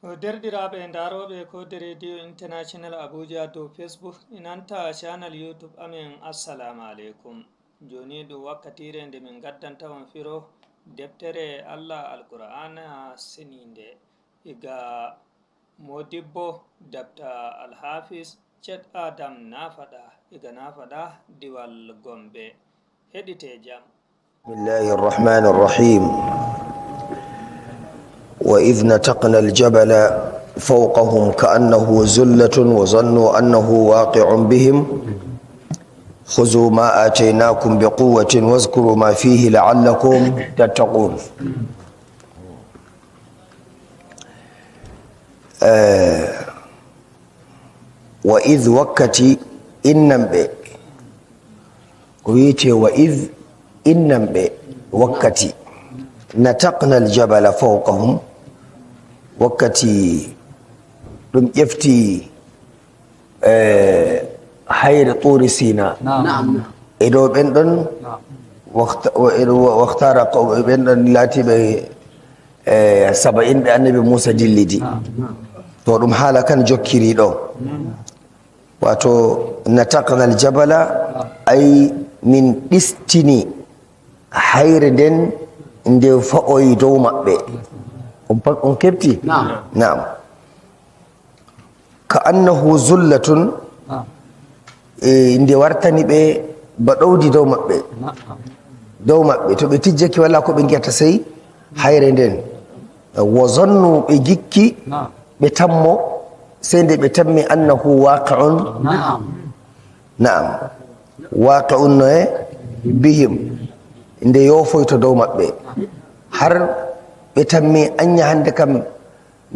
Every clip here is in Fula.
derɗiraɓe daroɓe kode radio international abuja dow facebook inanta channel youtube amin assalamu aleykum. joni ɗum wakkatire nde min gaddantawan firo deftere allah alqur'ana seninde iga modibbo dabta alhafis chet adam nafaɗa iga nafaɗa diwal gombe. heɗite jam. bismillahi الرحمن الرحيم وإذ نتقنا الجبل فوقهم كأنه زلة وظنوا أنه واقع بهم خذوا ما آتيناكم بقوة واذكروا ما فيه لعلكم تتقون. وإذ وكتي إنم ويتي وإذ إنم وكتي نتقنا الجبل فوقهم wakkati ɗum ƴefti hayre turi sina e dow ɓen ɗon waktara ɓen ɗon laatiɓe 70 ɓe annabi Musa dillidi to ɗum haala kan jokkiri ɗo wato nataqna aljabala ay min ɗistini hayre nden nde fa'oyi dow maɓɓe. on kefti na'am ka annahu zullatun nde wartani ɓe ba ɗowdi dow maɓɓe to ɓe tijjaki wala ko ɓe giyata sey hayre nden wa zannu ɓe gikki ɓe tammo sey nde ɓe tammi annahu waqi'un na'am waqi'un noe bihim nde yofoyto dow maɓɓe har ɓe tammi anya hande kam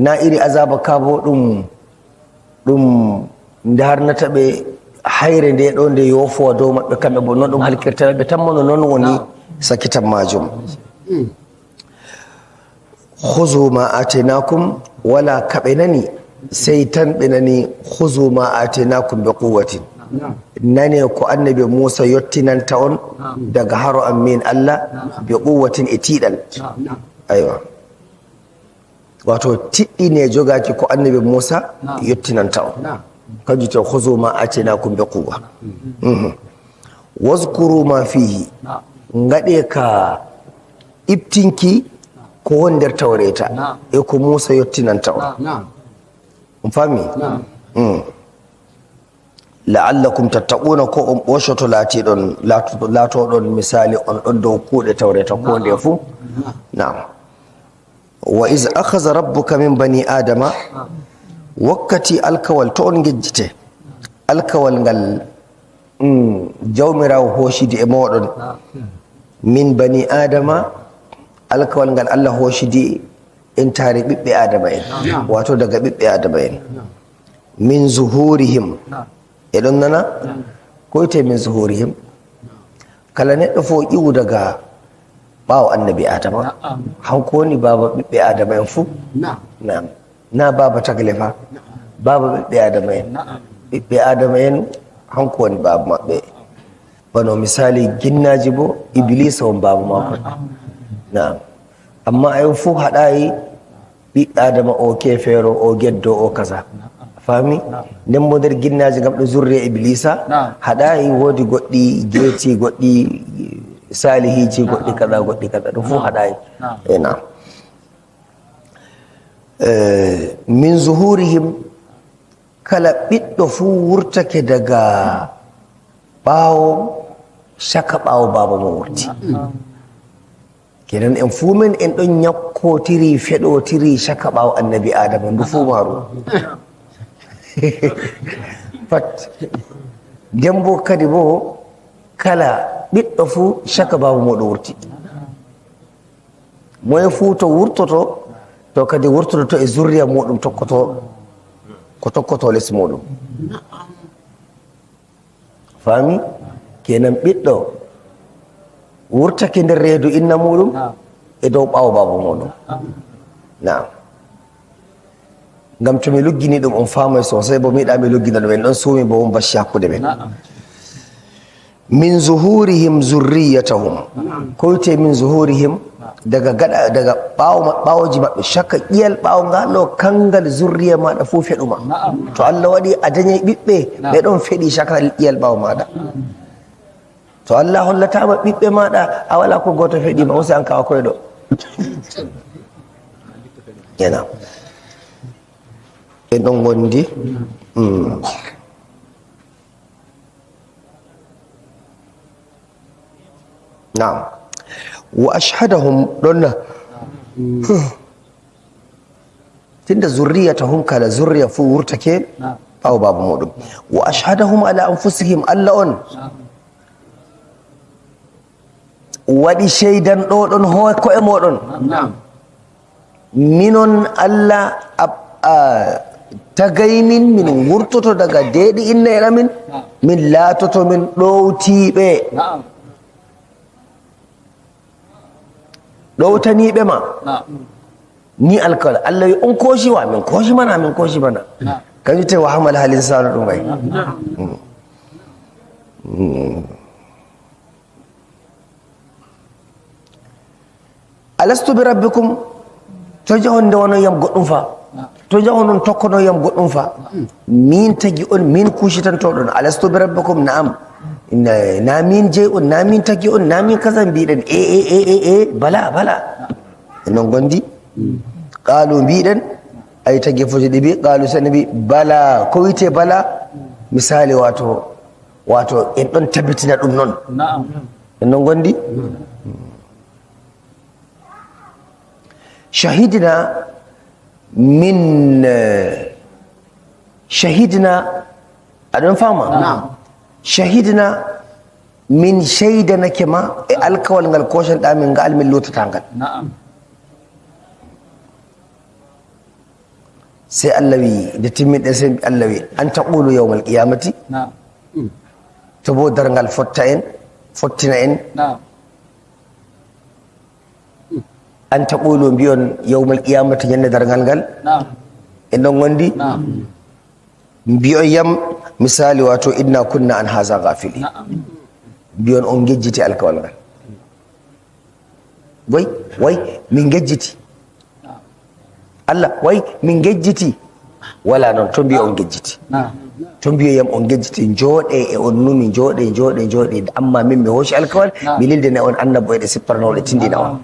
na iri azaba ka bo ɗum nde harnata ɓe hayre nde ɗo nde yofowa dow maɓɓe kamɓe bo noon ɗum halkirtaɓe ɓe tammono noon woni sakitan majum. khuzu ma atenakum wala kaɓe nani sey tan ɓe nani khuzu ma atenakum be quwwatin nane ko annabi Musa yottinanta on daga haro an min Allah be quwwatin e tiɗal. aywa wato tiɗɗi ne jogaki ko annabi Musa yottinanta on kanjum to khuzu ma atenakum bi quwwa wazkuru ma fihi ngade ka ibtinki ko wonder tawreta e ko Musa yottinanta on fami la'allakum tattaquna ko on ɓoshoto laatoɗon misali on ɗon dow kuuɗe tawreta ko nde fu. na'am wa iz akhadha rabbuka min bani adama wakkati alkawal to on gejjite alkawal ngal jawmirawo hoshidi e moɗon min bani adama alkawal ngal Allah hoshidi entare ɓiɓɓe adama en wato daga ɓiɓɓe adama en min zuhurihim eɗon nana koyte min zuhurihim kala neɗɗo fo iwu daga ɓaawo annabi adama hanko woni baba ɓiɓɓe adama en fuu na baba tagle fa baba ɓiɓɓe adama en ɓiɓɓe adama en hanko woni baba maɓɓe bano misali ginnaji bo iblisa won baba makon na'am amma ayon fuu haɗayi ɓiɓɓe adama o kefeero o geddo o kaza fami nden mo nder ginnaji gam ɗo zurre iblisa haɗayi woodi goɗɗi geeti goɗɗi salihiji goɗɗi kaza ɗum fu haɗayi ena min zuhurihim kala ɓiɗɗo fu wurtake daga ɓaawo shaka ɓaawo baba mo wurti kenan en fuu men en ɗon ñakkotiri feɗotiri shaka ɓaawo annabi adama ndu fuu maru pat nden bo kadi bo kala ɓiɗɗo fuu shaka baba moɗo wurti moye fuu to wurtoto to kadi wurtoto e zurriya muɗum tokkoto les muɗum fami kenan ɓiɗɗo wurtake nder reedu inna muɗum e dow ɓaawo baba muɗum na'am ngam to mi luggini ɗum on famay sosai bo mi yiɗa mi luggina ɗum en ɗon suumi bo on bacci hakkude men. min zuhurihim zurriyatahum koyte min zuhurihim daga ɓawoji maɓɓe shakka ƴiyal ɓawo ngalɗo kangal zurriya maɗa fof feɗuma to Allah waɗi a dañi ɓiɓɓe ɓe ɗon feɗi shakka ƴiyal ɓawo maɗa to Allah hollatama ɓiɓɓe maɗa a wala ko goto feɗima on si an kawa koyɗo yana en ɗon gondi na'am wa ashhadahum donna tunda zurriyatahum kala zurriya fu wurtake aw babu modum wa ashhadahum ala anfusihim alla on wadi shaidan do don ho ko e modon minon alla tagaymin min wurtoto daga deedi inna iramin min latoto min dowtibe ɗowtaniɓe ma ni alkawal Allah yi on koshi wa min koshi mana kañum te wa hamal hal insanu ɗum ay alastu bi rabbikum to jahon nde wono yam goɗɗum fa to jahon on tokkono yam goɗɗum fa min tagi on min kushitantoɗon alastu bi rabbikum na'am na min je on na min tagi on na min kaza mbiɗen e bala non gondi qalu mbiɗen ay tagi foje ɗiɓi qalu sani mbi bala ko wite bala misali wato en ɗon tabbitina ɗum noon en non gondi shahidna aɗon fama shahidna min shaidanake ma e alkawal ngal koshanɗa min ngal min lotata ngal sai Allah wi da timmiɗen sai Allah wi an taqulu yawmal qiyamati to bo darngal fottina en an taqulu mbiyon yawmal qiyamati ñande darngal ngal en ɗon gondi mbiyon yam misali wato inna kunna an haza ghafili mbiyon on gejjiti alkawal ngal way min gejjiti Allah way min gejjiti wala noon to mbiya on gejjiti to mbiya yam on gejjiti jooɗe e on numi jooɗe amma min mi hooci alkawal mi lildene on annabo eɗe sipparnoɗe tindina on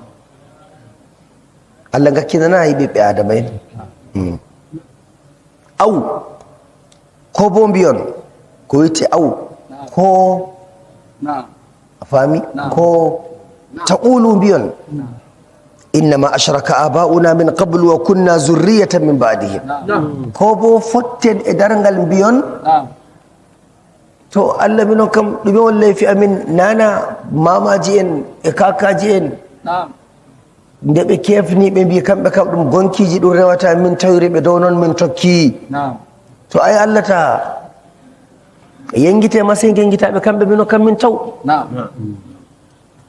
Allah gakkinana e ɓiɓɓe adama en aw ko bo mbiyon ko witte aw ko a faami ko taqulu mbiyon innama ashraka aba'una min qablu wa kunna zurriyatan min ba'dihim ko bo fotten e darngal mbiyon to Allah minon kam ɗume on leyfi amin nana mamaji en e kakaji en nde ɓe kefni ɓe mbi kamɓe kam ɗum gonkiji ɗum rewata min tawri ɓe dow noon min tokki to ay Allah ta yengite ma sey gengitaɓe kamɓe mino kam min taw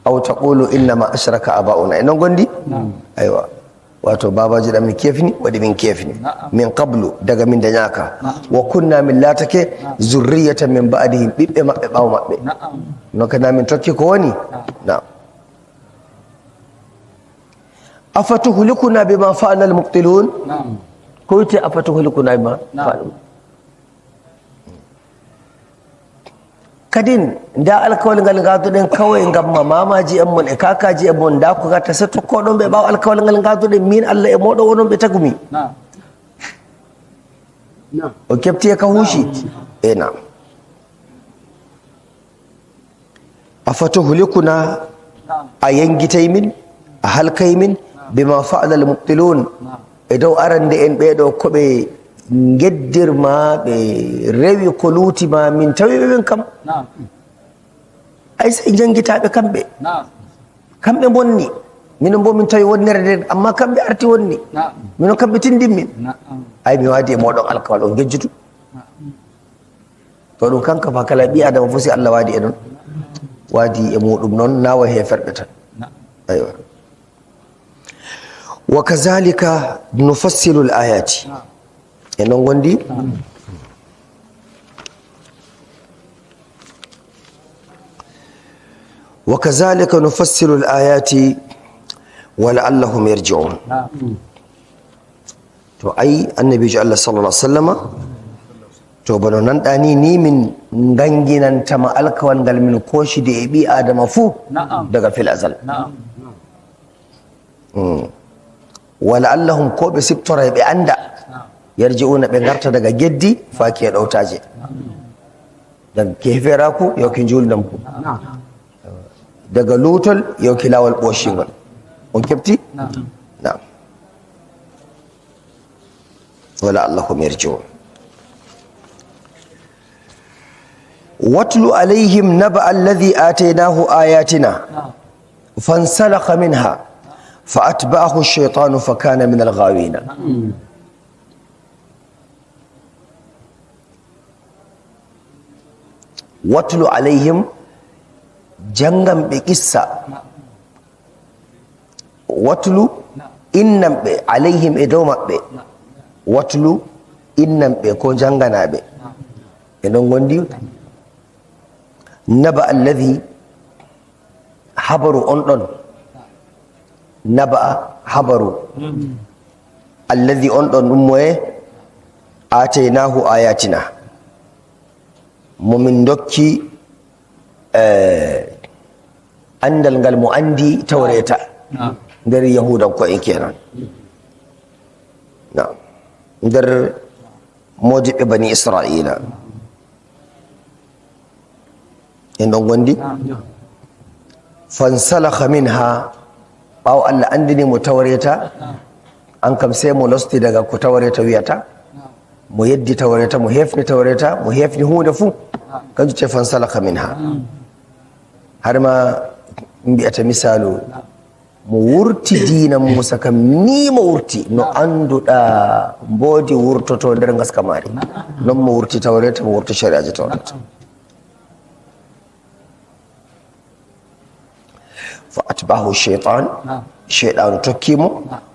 aw taqulu innama ashraka aba'una e non gondi aywa wato babaji ɗam min kefni waɗi min kefni min qablu daga min dañaka wa kunna min latake zurriyatan min ba'dihim ɓiɓɓe maɓɓe ɓawo maɓɓe non kana min tokki ko woni na'am afatuhlikuna bima fa'ala al-mubtilun ko wite afatuhlikuna bima fa'ala kadin da alkawal ngal gaduɗen kawai ngam mamaji en mon e kakaji en mon da ko gatta so tokkoɗon ɓe ɓawa alkawal ngal gaduɗen min Allah e moɗo wonon ɓe tagumi o kefti e ka huushi e nam afatuhlikuna a yengitay min a halkay min bima fa'ala al-mubtilun e dow arande en ɓeɗo koɓe geddirma ɓe rewi ko luutima min tawiɓe ɓen kam ay say jangguitaɓe kamɓe bonni minon bo min tawi wonnere nden amma kamɓe arti wonni minon kamɓe tindin min ay mi wadi e moɗon alkawal on gejjutu to ɗum kanka fa kala ɓi adama fof si Allah wadi e noon wadi e muɗum noon nawa heferɓe tan aywa wa kazalika nufassilu l ayati e non gondi wa kazalika nufassilu l ayati ولعلهم يرجعون to ai annabi Allah sallallahu alaihi wasallama to bano nan dani ni min ganginan tama alkawan gal min koshi da bi adama fu daga fil azal wala allahum ko be siptora be anda yarji'una be garta daga geddi faki ya dautaje dan kefera ku yokin juldam ku daga lutol yoki lawal boshingol on kefti na'am wala allahum yarji'un watlu alaihim naba alladhi atainahu ayatina fansalakha minha فأتبعه الشيطان فكان من الغاوين واتل عليهم جنغم بقصة واتل إنم عليهم إدوم واتل إنم بكون جنغنا بي إنهم غنديو نبأ الذي حبروا أنطن نبأ حبروا الذي أنطن أمه آتيناه آياتنا ممن دوكي andal ngal mo andi tawreta nder yahudan ko en kenan na nder modiɓe bani israila en ɗon gondi fansalakha minha ɓawo allah andini mo tawreta an kam sai mo losti daga ko tawreta wiyata mo yeddi tawreta mo hefni tawreta mo hefni hunde fuu kanjum ce fansalakha minha har ma mbiyata misalu mo wurti diina musa kam ni mo wurti no anduɗa mboodi wurtoto nder ngaska maari non mo wurti tawreta mo wurti shariaji tawreta fa atbahu cheytan cheyɗanu tokkimo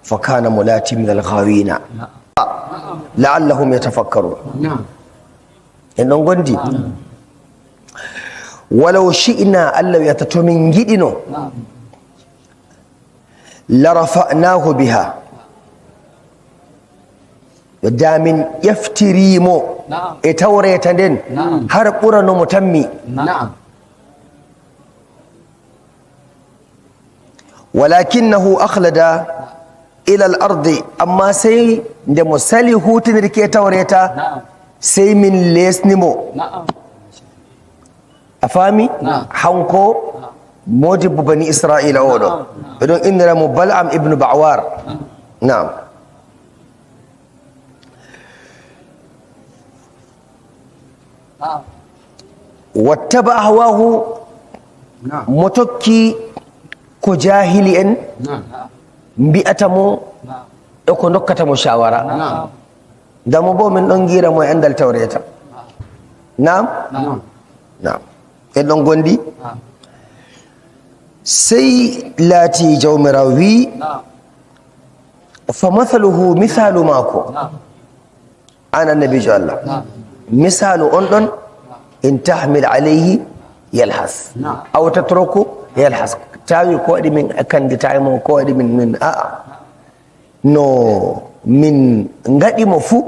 fa kana mo laati min alghawina laallahum yatafakkarun en ɗon gondi ولو شئنا ألا يتتمن جدنا لرفعناه بها دامن يفتريمو اتوريتا دين هرقورا نمتمي ولكنه أخلد إلى الأرض أما سي دمسالي هوتن ركي توريتا سي من ليس نمو afami hanko modibo bani israila oɗo ɓeɗon inniramo bal'am ibnu ba'war naam wattaba ahwahu mo tokki ko jahili en mbi'atamo e ko dokkatamo shawara damo bo min ɗon giramo e andal tawreta naam naam en ɗon gondi sey laati jawmirawo wi fa mathaluhu misalu maako an annabijo allah misalu on ɗon in tahmil alayhi yalhas aw tatruku yalhas tawi ko waɗi min kanditaymo ko waɗi min aa no min gaɗimo fuu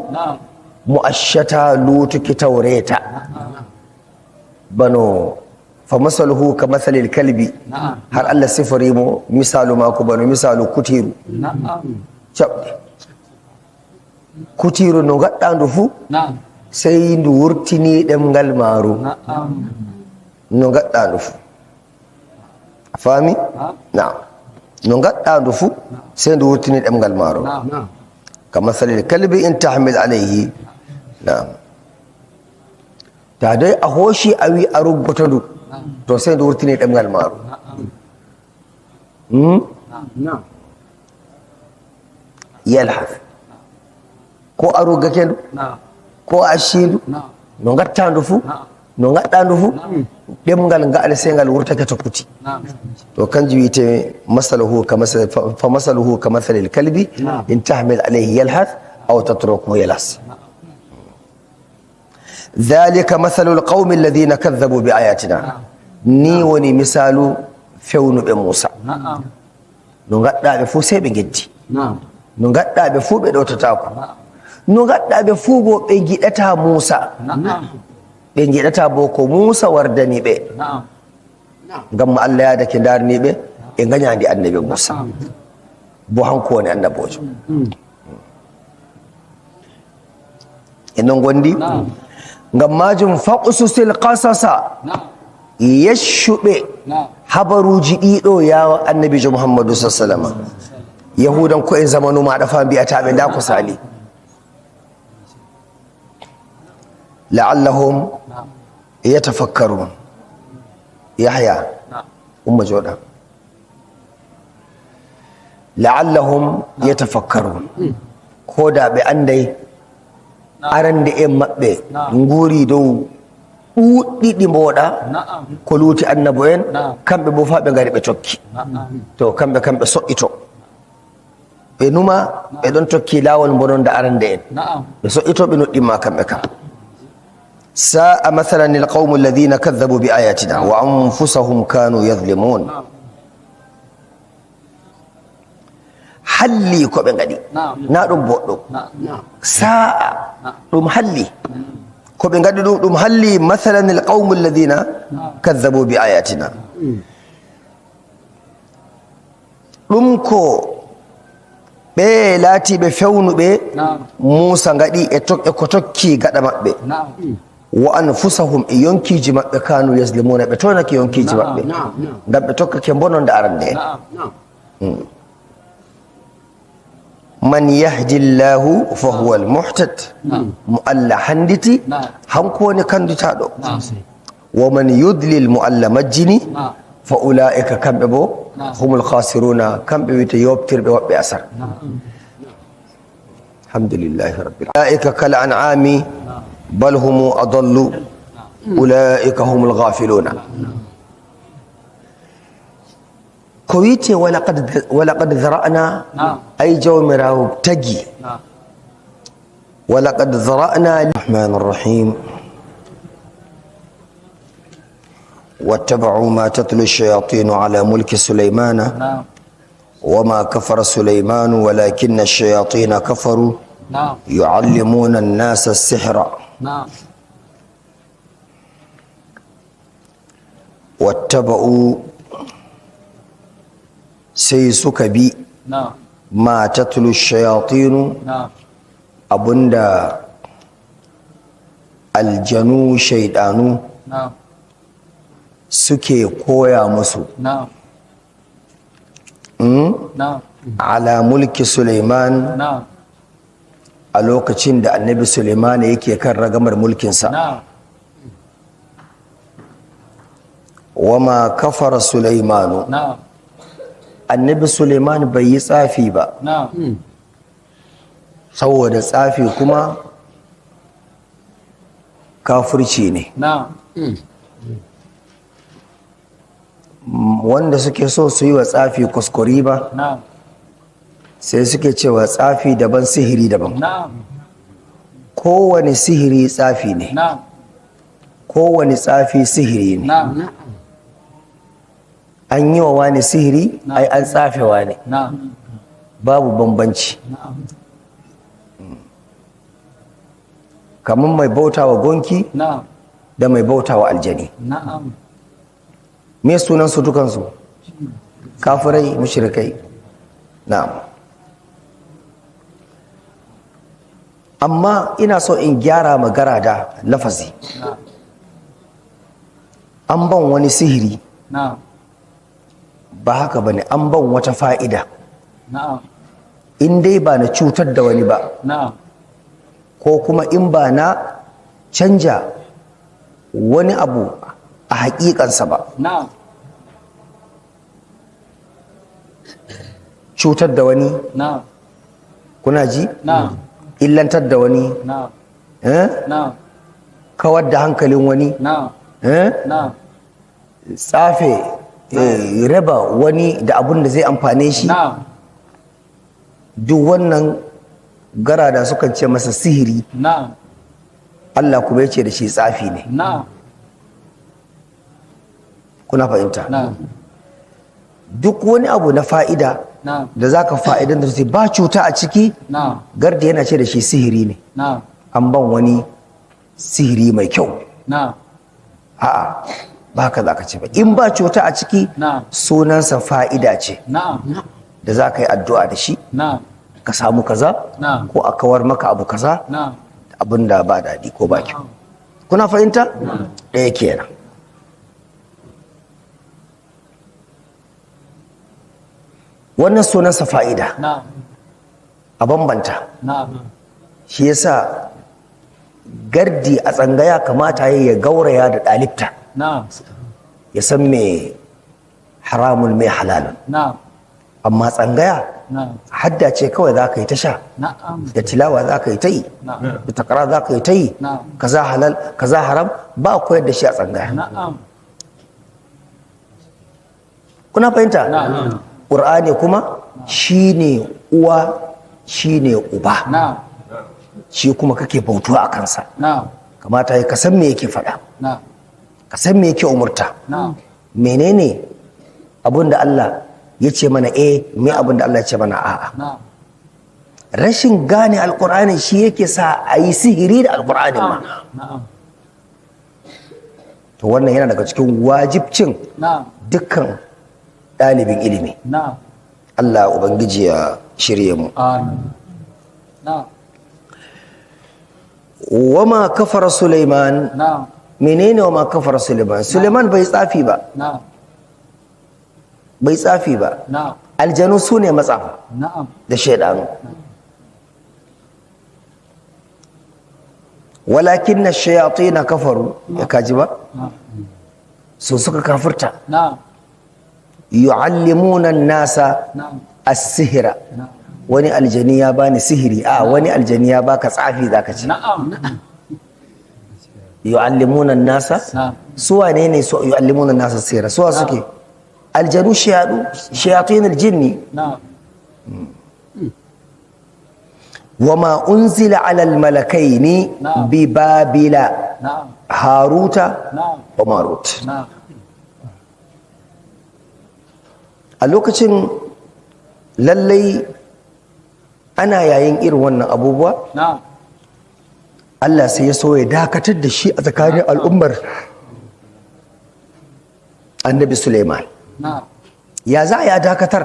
mo accata luutuki tawreta bano fa masaluhu ka masalil kalbi har Allah sifari mo misalu mako bano misalu kutiru cabɗe kutiru no gaɗɗa ndu fu sey ndu wurtini ɗemgal maru no gaɗɗa ndu fu a faami naam no gaɗɗa ndu fu sey ndu wurtini ɗemgal maru ka masalil kalbi in tahmil alayhi naam ta dai a hoshi a wi a rubuta ndu to sai ndu wurtini ɗemgal maru yalhas ko a ruggake ndu ko a acci ndu no gatta ndu fu no gaɗɗa ndu fu ɗemgal ngal sai ngal wurtake to kuti to kanjum wiyete fa masaluhu ka masalil kalbi in tahmil alayhi yalhas aw tatrukuhu yalhas ذلك مثل القوم الذين كذبوا بآياتنا ني وني مثال فون بموسى no gaɗɗaɓe fuu sey ɓe geddi no gaɗɗaɓe fuu ɓe ɗowtatako no gaɗɗaɓe fuu bo ɓe giɗata Musa ɓe giɗata bo ko Musa wardani ɓe ngam mo Allah yadake darniɓe e gañadi annabi Musa bo hanko woni annabojo enen gondi ngam majum faqsusil qasasa yeshuɓe habaruji ɗiɗo ya annabijo Muhammadu sallallahu alaihi wasallam yahudan ko en zamanu maɗa fa mbiyataɓe nda ko sali la'allahum yatafakkarun yahya umma joɗa la'allahum yatafakkarun ko da ɓe anday arande en maɓɓe nguri dow ɗuɗɗiɗi mboɗa ko luuti annabo en kamɓe bo fa ɓe ngari ɓe tokki to kamɓe so'ito ɓe numa ɓe ɗon tokki lawol bononda arande en ɓe so'ito ɓe nuɗɗimma kamɓe kam sa'a mathalan alqawmu alladhina kadhabu bi ayatina wa anfusahum kanu yadhlimun halli ko ɓe ngaɗi na ɗum boɗɗum sa'a ɗum halli ko ɓe ngaɗi ɗum halli mathalan alqawmu alladhina kadhabu bi ayatina ɗum ko ɓe laatiɓe fewnuɓe Musa ngaɗi e ko tokki gaɗa maɓɓe wa anfusahum e yonkiji maɓɓe kanu yaslimuna ɓe tonake yonkiji maɓɓe ngam ɓe tokkake bononde arande en man yahdi llahu fa huwa almuhtad mo Allah handiti hanko woni kanditaɗo wa man yudlil mo Allah majjini fa ulaika kamɓe bo humul khasiruna kamɓe wiyete yobtirɓe woɓɓe asar alhamdulillahi rabbil ulaika kal an'ami bal humu adallu ulaika humul ghafiluna ko wiyete walaqad zara'na ay jawmirawo tagi walaqad zara'na rahmanir rahim واتبعوا ما تتلو الشياطين على ملك سليمان وما كفر سليمان ولكن الشياطين كفروا يعلمون الناس السحر واتبعوا سيسك بي ما تتلو الشياطين أبندا الجنو شيطانو suke koya musu ala mulki Suleiman a lokacin da annabi Suleiman yake kan ragamar mulkinsa wama kafara Suleimanu annabi Suleiman bai yi tsafi ba saboda tsafi kuma kafirci ne wanda suke so su yi wa tsafi kuskuri ba sai suke cewa tsafi daban sihiri daban kowane sihiri tsafi ne kowane tsafi sihiri ne an yi wa wani sihiri ai an tsafewa ne babu bambanci kamar mai bauta wa gonki da mai bauta wa aljani me sunan su dukansu kafirai mushrikai na'am amma ina so in gyara magana da lafazi an ban wani sihiri ba haka bane an ban wata fa'ida in dai ba na cutar da wani ba ko kuma in ba na canja wani abu a haƙiƙansa ba cutar da wani kuna ji illantar da wani kawar da hankalin wani tsafe raba wani da abun da zai amfane shi duk wannan garada sukan ce masa sihiri Allah kuma ya ce da shi tsafi ne kuna fahimta duk wani abu na fa'ida da za ka fa'idan da ba cuta a ciki gardi yana ce da shi sihiri ne an ban wani sihiri mai kyau a'a ba ka za ka ce ba in ba cuta a ciki sunansa fa'ida ce da za ka yi addu'a da shi ka samu kaza ko a kawar maka abu kaza abin da ba daɗi ko ba kyau kuna fahimta ɗaya kenan wannan sunansa fa'ida a bambanta shi yasa gardi a tsangaya kamata ya gauraya da ɗalibta ya san me haramun mai halalun amma tsangaya hadda ce kawai za ka yi ta sha da tilawa za ka yi ta yi da takara za ka yi ta yi kaza halal kaza haram ba koyar da shi a tsangaya kuna fahimta ƙur'ani kuma shi ne uwa shi ne uba shi kuma kake bautuwa a kansa kamata ya ka san me yake faɗa ka san me yake umurta menene abin da Allah ya ce mana me abin da Allah ya ce mana a'a rashin gane alƙur'ani shi yake sa a yi sihiri da alƙur'ani ma to wannan yana daga cikin wajibcin dukkan ɗalibin ilimi Allah Ubangiji ya shirye mu wama kafara Suleiman menene wama kafara Suleiman Suleiman bai tsafi ba aljanu su ne matsafa da shaidanu walakin na shayatai na kafaru ya kaji ba su suka kafirta yu'allimuna nasa as-sihra wani aljani ya bani sihiri wani aljani ya baka tsafi zaka ce yu'allimuna nasa su wane ne su yu'allimuna nasa sihra su suke aljanu shayatin aljinni wama unzila ala almalakaini bi babila haruta wa marut a lokacin lallai ana yayin irin wannan abubuwa Allah sai ya so ya dakatar da shi a tsakanin al'ummar annabi Suleiman ya za a dakatar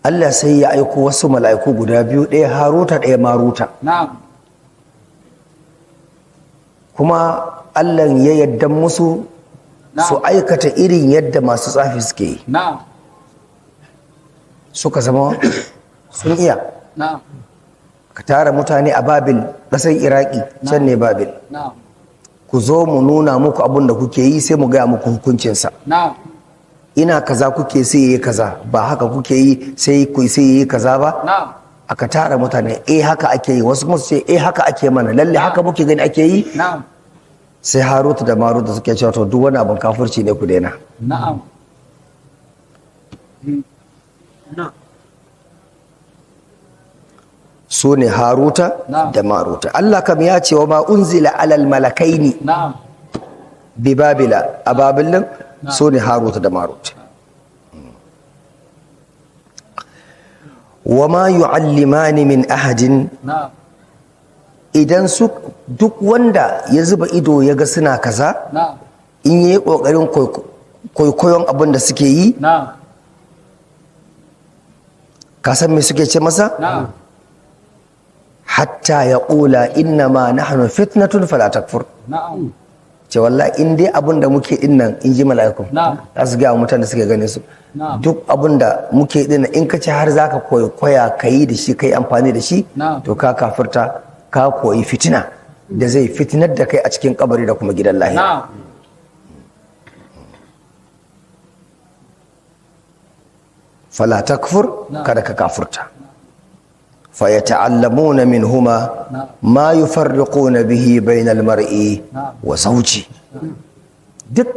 Allah sai ya aiko wasu mala'iku guda biyu ɗaya haruta ɗaya maruta kuma Allah ya yadda musu su aikata irin yadda masu tsafi suke yi suka zama sun iya ka tara mutane a babil ƙasar iraki can ne babil ku zo mu nuna muku abin da kuke yi sai mu gaya muku hukuncinsa ina kaza kuke sai yi kaza ba haka kuke yi sai yi kaza ba aka tara mutane haka ake yi wasu kuma su ce haka ake mana lalle haka muke gani ake yi sai haruta da maruta suke cewa to duk wani abin kafirci ne ku daina su ne haruta da maruta Allah kam ya ce wa ma unzila alal malakaini bi babila a babilin su ne haruta da maruta wa ma yu'allimani min ahadin idan su duk wanda ya zuba ido ya ga suna kaza in yi kokarin kwaikwayon abin da suke yi ka san me suke ce masa hatta ya ƙula inna ma nahnu fitnatun fala takfur ce wallahi in dai abin da muke dinnan in ji mala'ikun za su gaya mutane suke ganin su duk abin da muke dinnan in ka ce har za ka koya ka yi da shi ka yi amfani da shi to ka kafirta ka koyi fitina da zai fitinar da kai a cikin kabari da kuma gidan lahira fala takfur kada ka kafurta fa yata'allamuna minhuma ma yufarriquna bihi bainal mar'i wa zawji duk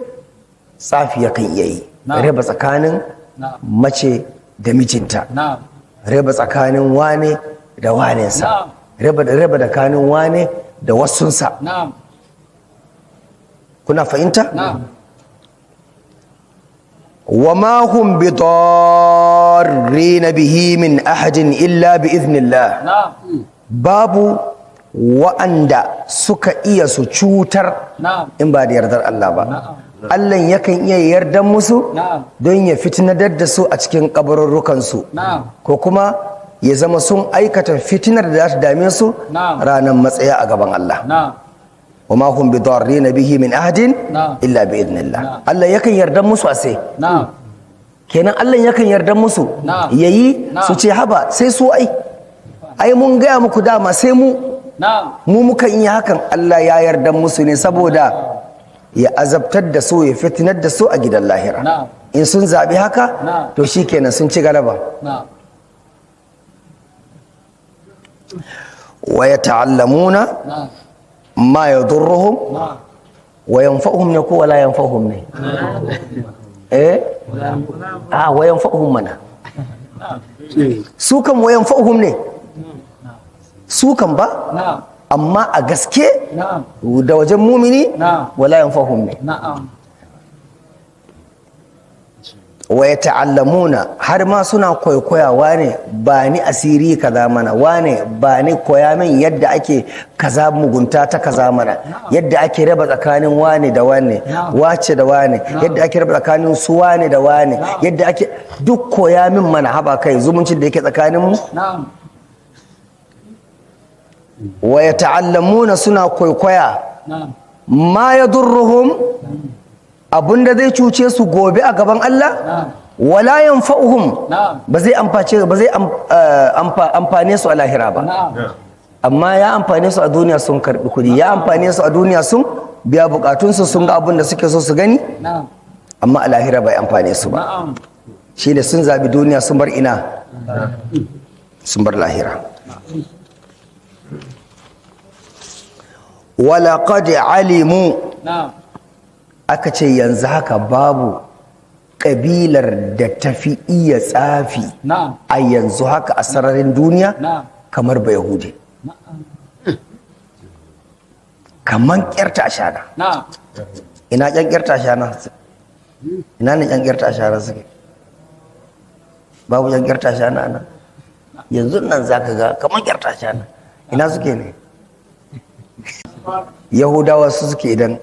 tsafi yakan iya yi raba tsakanin mace da mijinta raba tsakanin wane da wanensa raba tsakanin wane da wasunsa kuna fahimta wa ma hum bidarrin bihi min ahadin illa bi idhnillah. Babu wa'anda suka iya su cutar in ba da yardar Allah ba. Allah yakan iya yarda musu don ya fitinar da su a cikin kabarurrukansu, ko kuma ya zama sun aikata fitinar da za ta dame su ranar matsaya a gaban Allah. wa ma hum bidarrin bihi min ahadin illa bi idnillah. Allah yakan yarda musu a sai kenan Allah yakan yarda musu yayi su ce haba sai su ai mun gaya muku dama sai mu muka yi hakan. Allah ya yarda musu ne saboda ya azabtar da su, ya fitinar da su a gidan lahira. In sun zaɓi haka to shikenan sun ci galaba. wa yata'allamuna ma yadurruhum wa yanfa'uhum ne ko wala yanfa'uhum ne? wa yanfa'uhum mana su kan wa yanfa'uhum ne su kan ba, amma a gaske da wajen mumini wala yanfa'uhum ne. wa yata'allamuna har ma suna kwaikwaya, wane ba ni asiri kaza mana, wane ba ni koya min yadda ake kaza mugunta ta kaza mana, yadda ake raba tsakanin wane da wane, wace da wane, yadda ake raba tsakanin su wane da wane, yadda ake duk koya min mana, haba kai zumuncin da yake tsakanin mu. wa yata'allamuna suna kwaikwaya ma yadurruhum abunda zai cuce su gobe a gaban Allah, wala yanfa'uhum ba zai amfane su a lahira ba. Amma ya amfane su a duniya sun karbi kudi, ya amfane su a duniya sun biya bukatunsu, sun ga abin da suke so su gani, amma a lahira bai amfane su ba. Shi ne sun zabi duniya sun bar ina, sun bar lahira. walaƙad alimu aka ce yanzu haka babu ƙabilar da tafi iya tsafi a yanzu haka a sararin duniya kamar ba Yahudi, kamar ƙyarta ashana. Ina ƙyan ƙyarta ashana? Ina ne ƙyan ƙyarta ashana suke? Babu ƙyan ƙyarta ashana nan yanzu nan za ka ga kamar ƙyarta ashana. Ina suke ne? Yahudawa su suke idan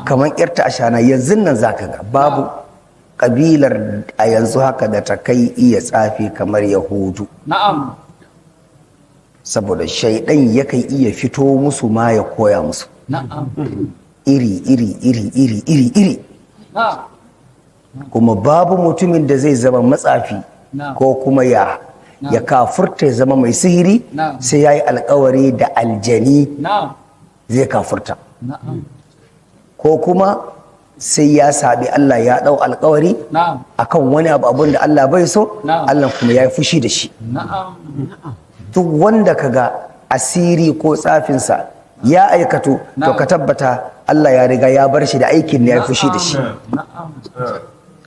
kamar ƙyarta ashana yanzu nan za ka ga babu ƙabilar a yanzu haka da ta kai iya tsafi kamar Yahudu. Saboda shaidan yakan iya fito musu ma ya koya musu iri. Kuma babu mutumin da zai zama matsafi ko kuma ya kafurta ya zama mai sihiri sai ya yi alkawari da aljani zai kafurta, ko kuma sai ya sabi Allah ya ɗau alkawari akan wani abun da Allah bai so, Allah kuma ya yi fushi da shi. Duk wanda kaga asiri ko tsafinsa ya aikatu to ka tabbata Allah ya riga ya bar shi da aikin da ya yi fushi da shi.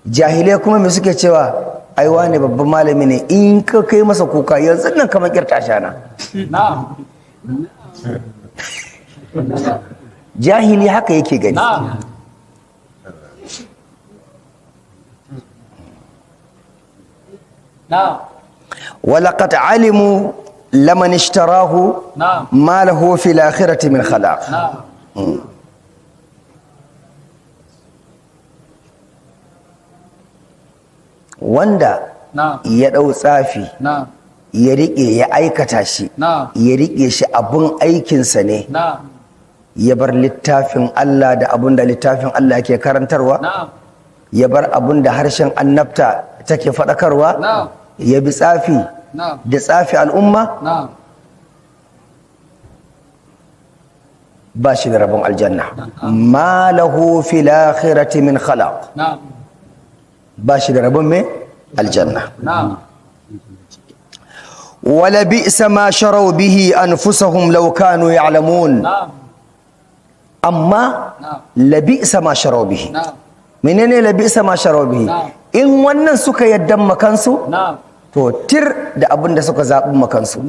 Jahilai kuma me suke cewa ai wane babban malami ne, in ka kai masa kuka yanzu nan kamar kirta shana. Jahili haka yake gani. ولقد علموا لمن اشتراه ما له في الآخرة من خلاق. wanda ya ɗau tsafi ya riƙe ya aikata shi ya riƙe shi abun aikinsa ne, ya bar littafin Allah da abun da littafin Allah ke karantarwa, ya bar abun da harshen annabta take faɗakarwa, ya bi tsafi da tsafi al'umma, ba shi da rabon aljanna. ma lahu fil akhirati min khalaq, ba shi da rabon mai aljanna. wala bi'sa ma sharau bihi anfusahum law kanu ya'lamun. Amma la bi'sa ma sharau bihi, menene la bi'sa ma sharau bihi? In wannan suka yaddan makansu to tir da abin da suka zaɓi makansu.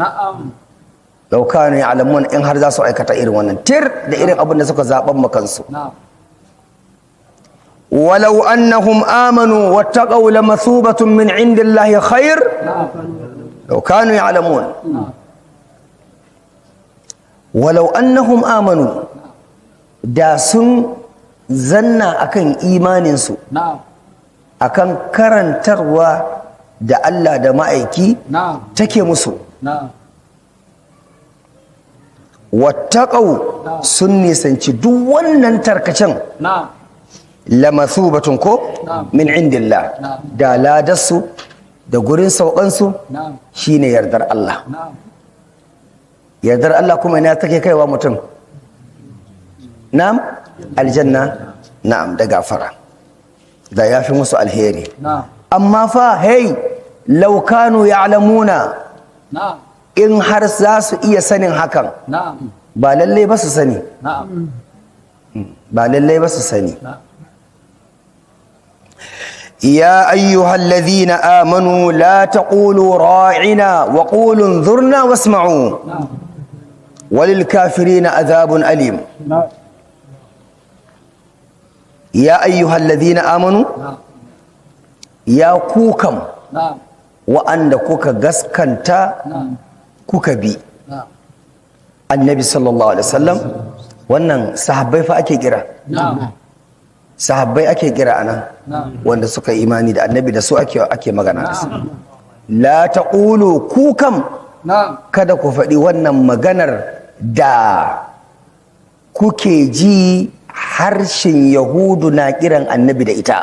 law kanu ya'lamun, in har za su aikata irin wannan, tir da irin abin da suka zaɓan makansu. walau annahum amanu wattaqaw lamathubatun min indillahi khair law kanu ya'lamun walau annahum amanu da sun zanna akan imaninsu akan karantarwa da Allah da ma'aiki take musu wattaqaw sun nisanci duk wannan tarkacen lamathubatun ko min indillah da ladarsu da gurin saukansu shine yardar Allah yardar Allah kuma ina take kaiwa mutum na'am aljanna na'am da gafara da yafi musu alheri amma fa hey law kanu ya'lamuna in har za su iya sanin hakan ba lalle ba su sani ba lalle ba su sani يا أيها الذين آمنوا لا تقولوا راعنا وقولوا انظرنا واسمعوا وللكافرين عذاب أليم يا أيها الذين آمنوا يا كوكم وأن كوكا غسكنتا كوكا بي النبي صلى الله عليه وسلم wannan sahabbai fa ake kira sahabbai ake kira anan wanda suka imani da annabi da su ake magana da su la taqulu ku kam kada ku faɗi wannan maganar da kuke ji harshen yahudu na kiran annabi da ita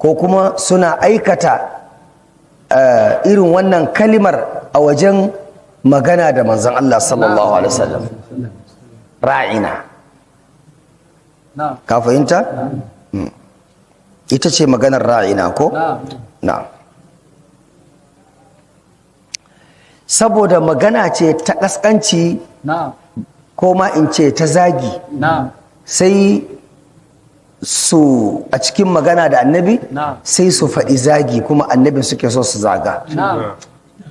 ko kuma suna aikata irin wannan kalimar a wajen magana da manzon Allah sallallahu alaihi wasallam ra'ina ka fahimta ita ce maganar ra'ina ko na saboda magana ce ta kaskanci ko ma in ce ta zagi sai su a cikin magana da annabi sai su faɗi zagi kuma annabin suke so su zaga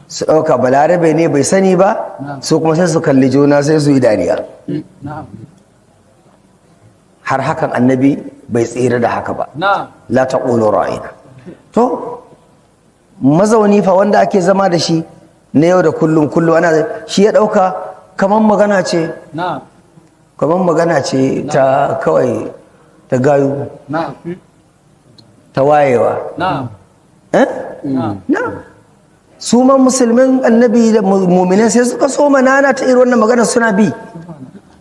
su ɗauka balarabe ne bai sani ba su kuma sai su kalli juna sai su yi dariya har hakan annabi bai tsira da haka ba la taqulu ra'ina to mazauni fa wanda ake zama da shi na yau da kullum ana shi ya ɗauka kaman magana ce ta kawai ta gayu ta wayewa su ma musulmin annabi da mu'minin sai suka so manana ta irin wannan magana suna bi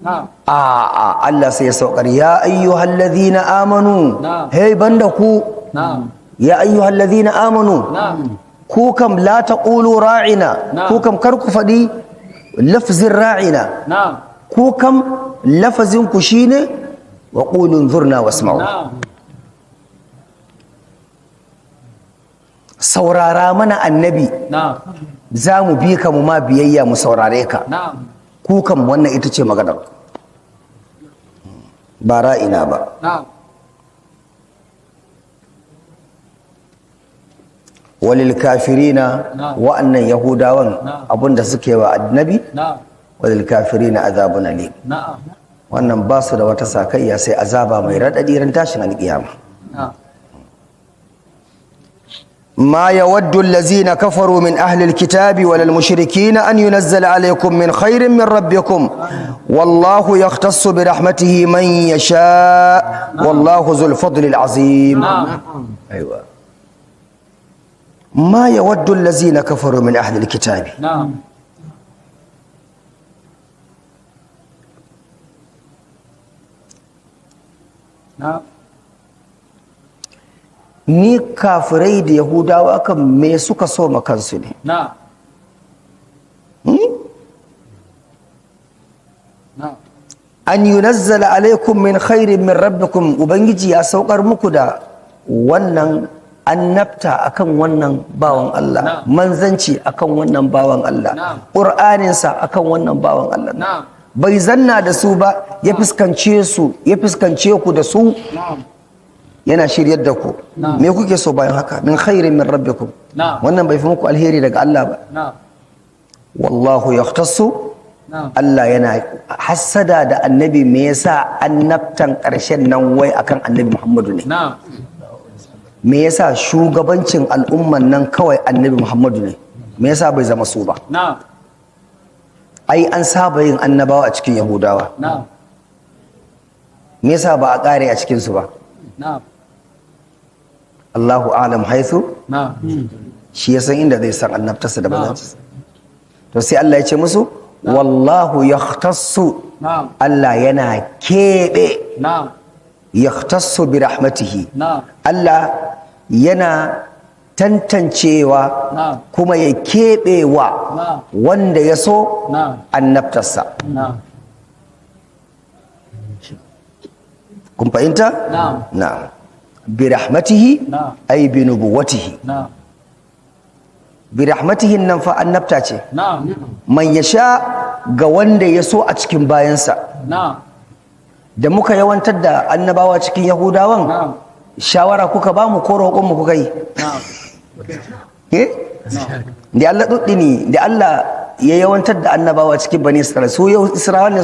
Allah sai ya saukar ya ayyuhal ladhina amanu hey banda ku ya ayyuhal ladhina amanu ku kam la taqulu ra'ina ku kam kar ku fadi lafzin ra'ina ku kam lafazin ku shine wa qulu anzurna wasma'u saurara mana annabi za mu bi ka mu ma biyayya mu saurare ka ku kam wannan ita ce maganar ba ra'ina ba walil kafirina wa'annan yahudawan abinda suke wa annabi walil kafirina azabun alim wannan ba su da wata sakayya sai azaba mai radadi ran tashin alkiyama ما يود الذين كفروا من أهل الكتاب ولا المشركين أن ينزل عليكم من خير من ربكم والله يختص برحمته من يشاء والله ذو الفضل العظيم أيوة ما يود الذين كفروا من أهل الكتاب ni kafirai da yahudawa kan me suka so makansu ne an yunazzala alaikum min khairin min rabbikum ubangiji ya saukar muku da wannan annabta akan wannan bawan Allah manzanci akan wannan bawan Allah qur'aninsa akan wannan bawan Allah bai zanna da su ba ya fuskance ku da su yana shiryar da ku me kuke so bayan haka min khairin min rabbikum wannan bai fi muku alheri daga Allah ba wallahu yahtassu Allah yana hassada da annabi me yasa annabtan ƙarshen nan wai akan annabi Muhammadu ne me yasa shugabancin al'umman nan kawai annabi Muhammadu ne me yasa bai zama su ba ai an saba yin annabawa a cikin Yahudawa me yasa ba a ƙare a cikin su ba Allahu a'lam haithu shi ya san inda zai san annabtarsa da bazanci to sai Allah ya ce musu wallahu yahtassu Allah yana keɓe yahtassu bi rahmatihi Allah yana tantancewa kuma ya keɓewa wanda ya so annabtarsa kun fahimta? na'am bi rahmatihi ay bi nubuwatihi bi rahmatihi nan fa annabta ce man yasha ga wanda ya so a cikin bayansa da muka yawantar da annabawa cikin yahudawan shawara kuka ba mu ko roƙon mu kuka yi da Allah duddini da Allah ya yawantar da annabawa cikin bani Isra'ila su Isra'ila ne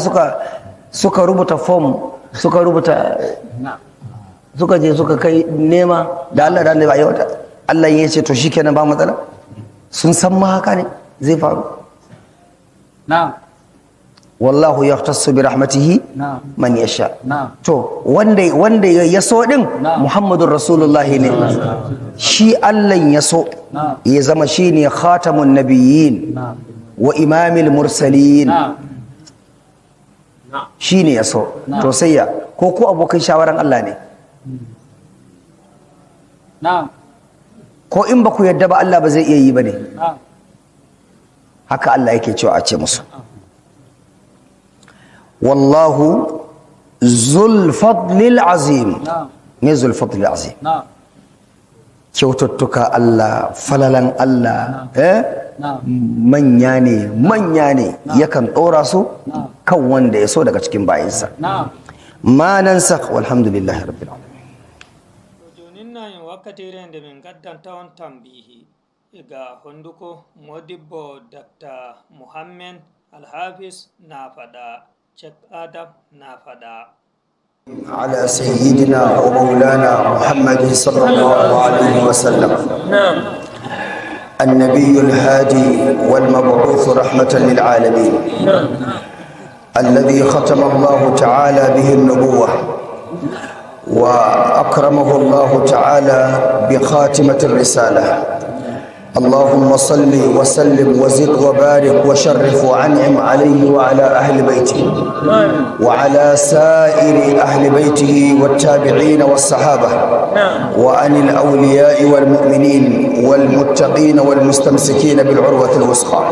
suka rubuta form suka rubuta suka je suka kai nema da Allah da annabi ayyuka Allah ya ce to shikenan ba matsala sun san ma haka ne zai faru wallahu yahtassu bi rahmatihi man yasha to wanda ya so din Muhammadur Rasulullahi ne shi Allah ya so ya zama shine khatamun nabiyyin wa imamil mursalin shine ya so to sai ya ko abokan shawaran Allah ne ko in ba ku yadda ba Allah ba zai iya yi ba ne haka Allah yake cewa a ce musu wallahu zul fadlil azim ne zul fadlil azim kyaututtuka Allah falalan Allah manya ne yakan ɗora su kan wanda ya so daga cikin bayinsa ma nansakh walhamdulillahi rabbil alamin wakkatiirende min gaddantawan tambihi ga honduko modibbo Dr. Muhammed Alhafiz na faɗa Sheikh Adam na faɗa على سيدنا ومولانا محمد صلى الله عليه وسلم النبي الهادي والمبعوث رحمة للعالمين الذي ختم الله تعالى به النبوة وأكرمه الله تعالى بخاتمة الرسالة اللهم صل وسلم وزد وبارك وشرف وأنعم عليه وعلى أهل بيته وعلى سائر أهل بيته والتابعين والصحابة وعن الأولياء والمؤمنين والمتقين والمستمسكين بالعروة الوثقى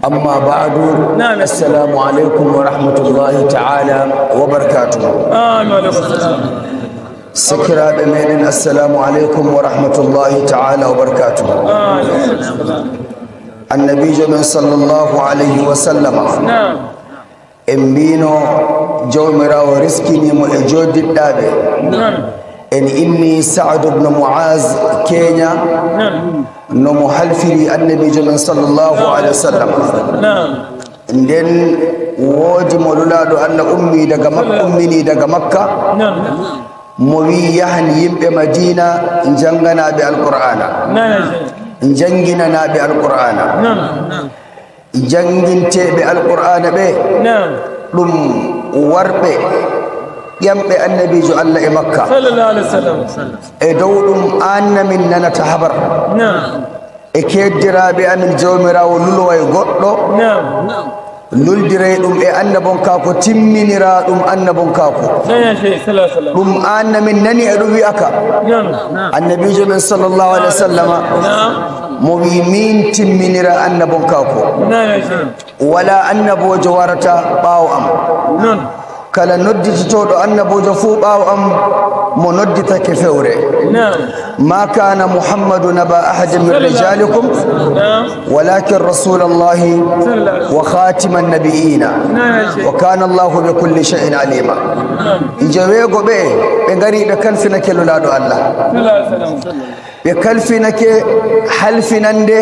أما بعد السلام عليكم ورحمة الله تعالى وبركاته سكرا بمين السلام عليكم ورحمة الله تعالى وبركاته النبي جميع صلى الله عليه وسلم إمبينو جومرا ورزقني مؤجود الدابي إن إني سعد بن معاذ كينيا نمو حلفي النبي جميع صلى الله عليه وسلم nden woodi mo lulaɗo anna ummi daga makka mo wi yahan yimɓe madina janganaɓe alqur'ana janginanaɓe alqur'ana janginteɓe alqur'ana ɓe ɗum warɓe ƴamɓe annabijo allah e makka e dow ɗum anna min nanata habar e keddiraɓe amin jawmirawo luloway goɗɗo luldiray ɗum e annabonkaako timminira ɗum annabonkaako ɗum anna min nani e ɗum wi'aka annabijo men sallllahu alih wa sallama mo wi min timminira annabonkaako wala annabojo warata ɓaawo am kala noddititoɗo annabojo fuu ɓaawo am mo nodditake fewre ma kana muhammadu naba ahadin min rijalikum walakin rasulallahi wa khatima annabiyina wa kana allahu bi kulli shay'in alima jeweego ɓe ngari ɓe kalfina kelulaɗo allah ɓe kalfinake halfinande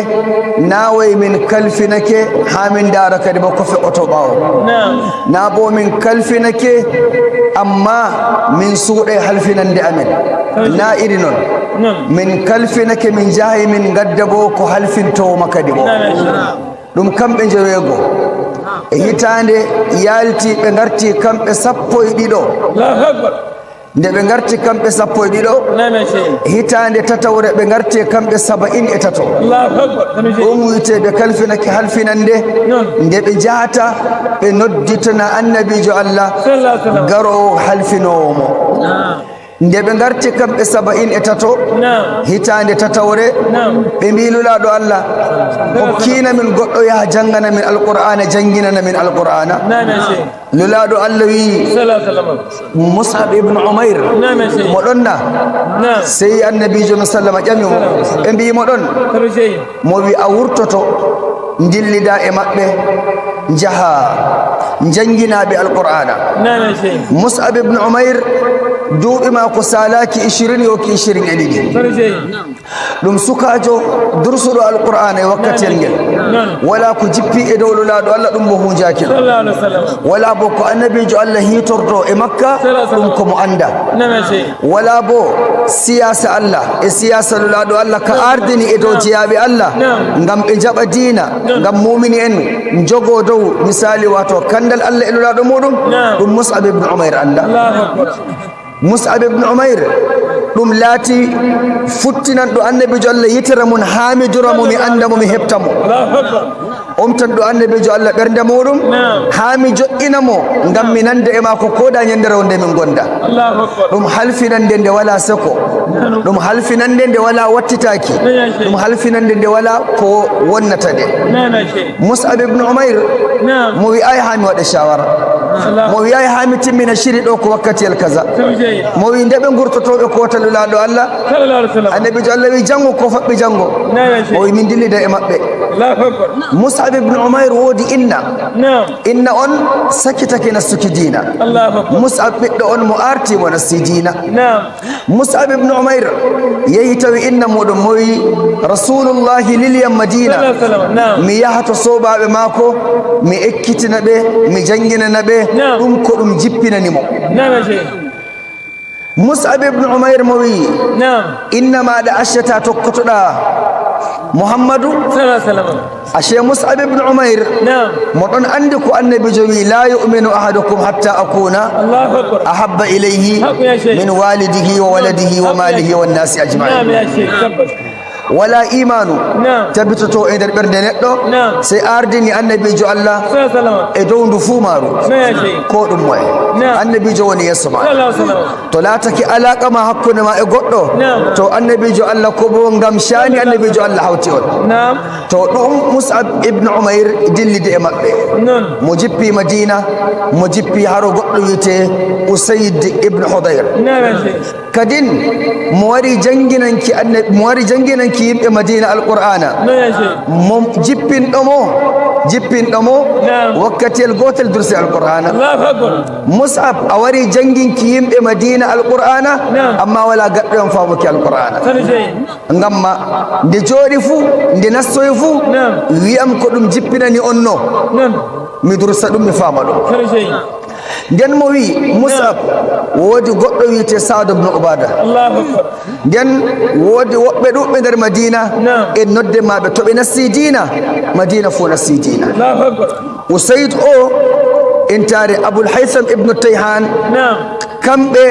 naway min kalfinake ha min dara kadi bo kofe oto ɓawo na bo min kalfinake amma min suuɗe halfinande amen na iri noon min kalfinake min jahay min gadda bo ko halfintowoma kadi bo ɗum kamɓe jeweego e hitande yalti ɓe garti kamɓe 12 nde ɓe garti kamɓe 12 hitande tatawre ɓe garti kamɓe 73 ɗum wiyete kalfinake halfinande nde ɓe jahata ɓe nodditana annabijo Allah garowo halfinowomo nde ɓe garti kamɓe 73 hitande tatawre ɓe mbi lulaɗo Allah hokkina min goɗɗo yaha jangana min alqur'ana janginana min alqur'ana lulaɗo Allah wi Mus'ab ibn Umair moɗon na sey annabijo sallama ƴamimo ɓe mbi moɗon mo wi a wurtoto dillida e maɓɓe jaha janginaɓe alqur'ana Mus'ab ibn Umair duuɓi ma ko salaki 20 yoki 22 ɗum sukajo dursuɗo alqur'ana e wakkatiyel ngel wala ko jippi e dow lulaɗo Allah ɗum bo hunjakino wala bo ko annabijo Allah hitorto e Makka ɗum ko mo anda wala bo siyasa Allah e siyasa lulaɗo Allah ka ardini e dow jeyaɓe Allah ngam ɓe jaɓa dina ngam mumini en jogo dow misali wato kandal Allah e lulaɗo muɗum ɗum Mus'ab ibn Umair anda Mus'ab ibn Umair ɗum laati futtinan ɗo annabijo Allah yitira mun haamidura mo mi anda mo mi heɓta mo omtan ɗo annabijo Allah ɓernde muɗum haami joƴƴina mo ngam mi nande e maako koda ñandere wonde min gonda ɗum halfinande nde wala seko ɗum halfinande nde wala wattitaki ɗum halfinande nde wala ko wonnata de Mus'ab ibn Umair mo wi ay haami waɗa shawara mo wi ay haami timmina shiri ɗo ko wakkatiyel kaza mo wi nde ɓe gurtotoɓe kotal lulaɗo Allah annabijo Allah wi jango ko faɓɓi jango o wi min dillida e maɓɓe Mus'ab ibn Umair woodi inna on sakitake nastuki diina Mus'ab ɓiɗɗo on mo arti mo nasti diina Mus'ab ibn Umair yehi tawi inna muɗum mo wi rasulullahi liliyam Madina mi yaha to sobaɓe maako mi ekkitina ɓe mi janginana ɓe ɗum ko ɗum jippinanimo Mus'ab ibn Umair mo wi inna maɗa accata tokkotoɗa Muhammadu ashe Mus'ab ibn Umair mo ɗon andi ko annabijo wi la yu'minu ahadukum hatta akuna ahabba ilayhi min walidihi wa waladihi wa malihi wan nasi ajma'in wala imanu tabbitoto e nder ɓernde neɗɗo sey ardini annabijo Allah e dow ndu fuu maaru ko ɗum moye annabijo woni yesso ma to laatake alaqa ma hakkunde ma e goɗɗo to annabijo Allah ko bo ngam shani annabijo Allah hawti on to ɗum Mus'ab ibn Umair dillide e maɓɓe mo jippi Madina mo jippi haro goɗɗo wiyete Usayd ibn Hudayr kadin mo wari janginanki yimɓe Madina alqur'ana mo jippinɗo mo wakkatiyel gotel dursi alqur'ana Mus'ab a wari janginki yimɓe Madina alqur'ana amma wala gaɗɗo on famuki alqur'ana ngamma nde jooɗi fuu nde nastoyi fuu wiyam ko ɗum jippinani on no mi dursa ɗum mi fama ɗum nden mo wi Mus'ab woodi goɗɗo wiyete Sa'd ibn Ubada nden woodi woɓɓe ɗuɓɓe nder Madina e nodde maɓe to ɓe nasti diina Madina fo nasti diina Usayd o entare Abul Haytham ibn Tayhan kamɓe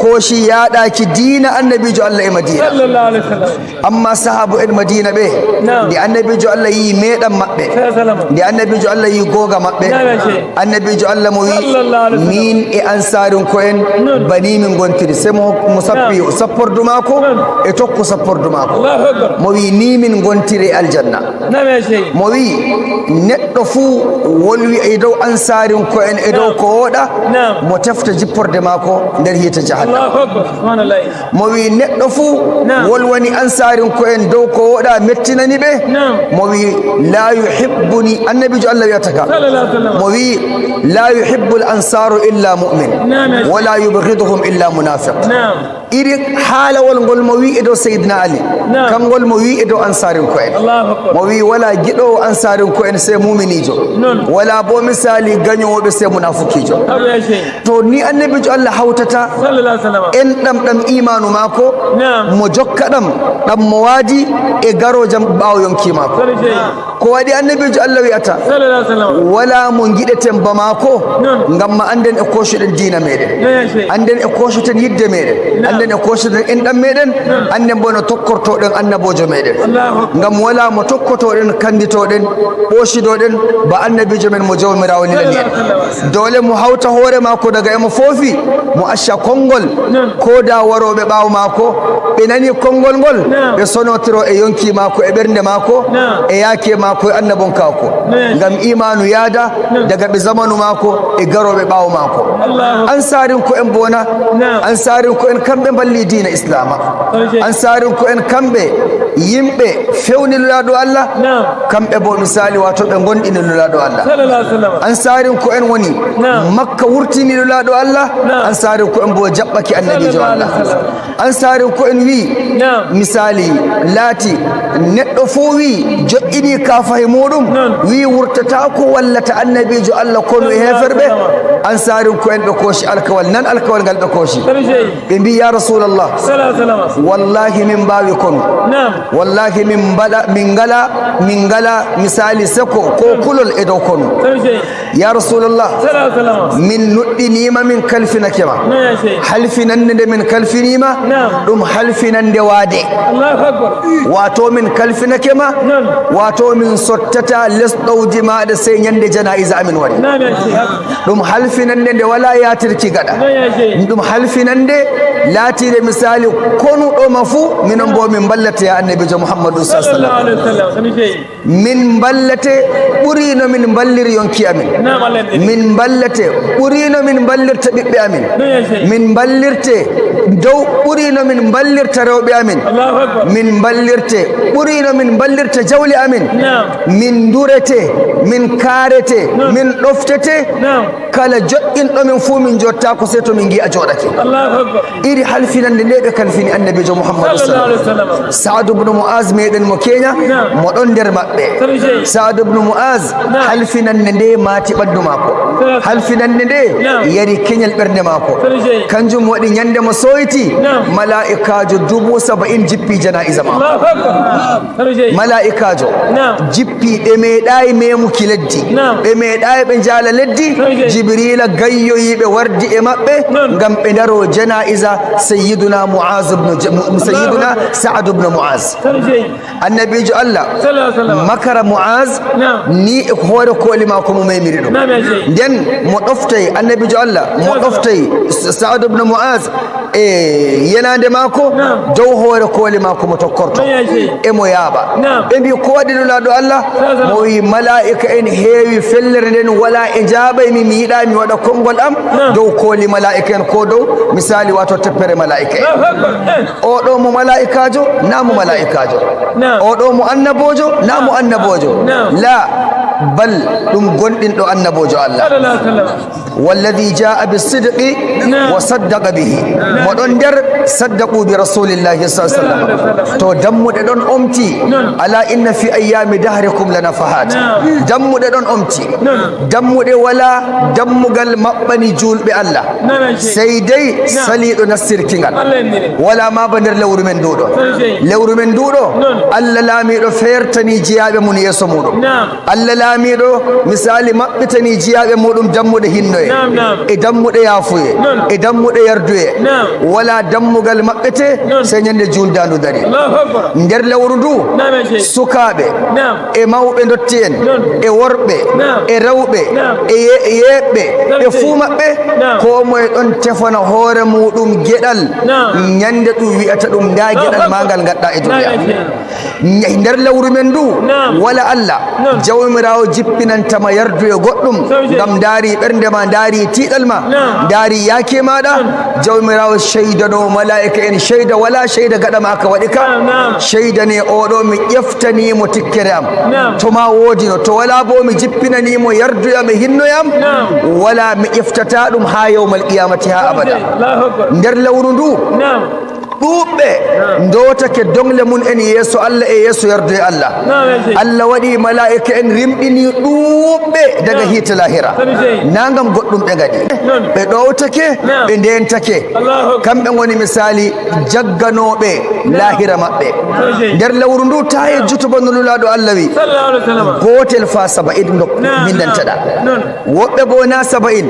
koshi yaɗaki diina annabijo Allah e Madina amma sahabu en Madina ɓe nde annabijo Allah yi meɗam maɓɓe nde annabijo Allah yi goga maɓɓe annabijo Allah mo wi min e ansarin ko en bani min gontiri se mo sappi sappordu mako e tokku sappordu mako mo wi ni min gontiri e aljanna mo wi neɗɗo fuu wolwi e dow ansarin ko en e dow ko woɗa mo tefta jipporde mako nder hiite jahannama Allahu akbar subhanallah mo wi neɗɗo fuu wol woni ansarin ko en dow ko woɗa mettinani ɓe mo wi la yuhibbuni annabijo Allah wiyata ka mo wi la yuhibbu l ansaru illa mu'min wala yubghiduhum illa munafiq iri haalawol ngol mo wi e dow seydina ali kangol mo wi e dow ansarin ko en mo wi wala giɗowo ansarin ko en se muminijo wala bo misali gañowoɓe se munafukijo to ni annabijo Allah hawtata en ɗam imanu mako mo jokka ɗam mo waadi e garo jam ɓawo yonki mako ko waɗi annabijo Allah wiyata wala mo giɗeten ba mako ngam ma anden e koshuɗen dina meɗen anden e koshuɗen yidde meɗen anden e koshuɗen enɗam meɗen anden bo no tokkortoɗen annabojo meɗen ngam wala mo tokkotoɗen kanditoɗen ɓoshidoɗen ba annabijo men mo jawmirawo lilani en dole mo hawta hoore mako daga emo foofi mo acca konngol ko da waroɓe ɓawo mako ɓe nani konngol ngol ɓe sonotiro e yonki mako e ɓernde mako e yaake mako e annabon kako ngam imanu yaada daga ɓe zamanu mako e garoɓe ɓawo mako ansarin ko en bona ansarin ko en kamɓe balli dina islama ansarin ko en kamɓe yimɓe fewni lulaɗo Allah kamɓe bo misali wato ɓe gonɗini lulaɗo Allah ansarin ko en woni makka wurtini lulaɗo Allah ansarin ko en bo jaɓɓaki annabijo Allah ansarin ko en wi misali laati neɗɗo fo wi joƴƴini kafahe muɗum wi wurtata ko wallata annabijo Allah kono e heferɓe ansarin ko en ɓe kooshi alkawal nan alkawal ngal ɓe kooshi ɓe mbi ya rasulallah wallahi min mbawi kono wallahi min ngala misali seko ko kulol e dow kono ya rasulallah min nuɗɗinima min kalfinakema halfinande nde min kalfinima ɗum halfinande waade wato min kalfinakema wato min sottata lesɗowji maɗa sey ñande janaiza amin waɗi ɗum halfinande nde wala yatirki gaɗa ɗum halfinande laatire misali konuɗoma fuu minon bo min ballate ya annabijo muhammadu sallam min ballate ɓurino min ballir yonki amin min ballate ɓurino min ballirta ɓiɓɓe amin min ballirte dow ɓurino min ballirta rewɓe amin min ballirte ɓurino min ballirta jawli amin min durete min karete min ɗoftete kala joƴƴinɗo min fuu min jotta ko sey to min gi'a joɗake iri halfinande nde ɓe kalfini annabijo muhammadu saadu bnu mu'az meɗen mo keña mo ɗon nder maɓɓe saadu bnu mu'az halfinande nde maati ɓandu mako halfinande nde yari keñal ɓernde mako kanjum waɗi ñande mo soyti mala'ikajo 70 jippi janaiza mako mala'ikajo jippi ɓe meeɗayi memuki leddi ɓe meeɗayi ɓe jaala leddi jibrila gayyoyiɓe wardi e maɓɓe ngam ɓe daro janaiza sayyiduna sa'ad ibn mu'az annabijo Allah makara mu'az ni e hoore kooli mako mo memiri ɗum nden mo ɗoftay annabijo Allah mo ɗoftay sa'ad ibn mu'az e yenande mako dow hoore kooli mako mo tokkorto e mo yaaɓa ɓe mbi ko waɗi lulaɗo Allah mo wi mala'ika en heewi fellere nden wala e jaaɓaymi mi yiɗa mi waɗa konngol am dow kooli mala'ika en ko dow misali wato teppere mala'ika en oɗo mo mala'ikajo na mo mala'ikajo oɗo mo annabojo na mo annabojo la bal ɗum gonɗinɗo annabojo Allah walladi jaa bisidqi wa saddaqa bihi moɗon nder saddaqu bi rasulillahi sallallahu alaihi wasallam to dammuɗe ɗon omti ala inna fi ayyami dahrikum lanafahat dammuɗe ɗon omti dammuɗe wala dammugal maɓɓani julɓe Allah sey dey saliɗo nassirkingal wala ma ba nder lewru men nduɗo Allah laamiɗo fertani jiyaɓe mun yeeso muɗum Allah laamiɗo misali maɓɓitani jiyaɓe muɗum dammuɗe hinnoye e dammuɗe yaafuye e dammuɗe yarduye wala dammugal maɓɓete sey ñande juldandu dari nder lewru ndu sukaɓe e mawɓe dotti en e worɓe e rewɓe e yeɓɓe e fuu maɓɓe ko moye ɗon tefana hoore muɗum geɗal ñande ɗum wi'ata ɗum nda geɗal magal gadɗa e duniya nder lewru men ndu wala Allah jawmirawo jawmirawo jippinantama yardu e goɗɗum ngam daari ɓernde ma daari tiiɗal ma daari yaake maɗa jawmirawo sheydano malaika en sheyda wala sheyda gaɗa ma ka waɗi ka sheydane oɗo mi ƴeftanimo tikkere am to ma woodino to wala bo mi jippinanimo yarduyam e hinnoyam wala mi ƴeftata ɗum ha yawmal qiyamati ha abada nder lawru ndu ɗuɓɓe dotake dongle mun en yeeso Allah e yeeso yardu e Allah Allah waɗi malaika en rimɗini ɗuɓɓe daga hiite lahira nagam goɗɗum ɓe gaɗi ɓe ɗowtake ɓe ndentake kamɓe goni misali jagganoɓe lahira maɓɓe nder lawru ndu ta e jutuba no lulaɗo Allah wi gotel fa 70 bindantaɗa woɓɓe bo na 70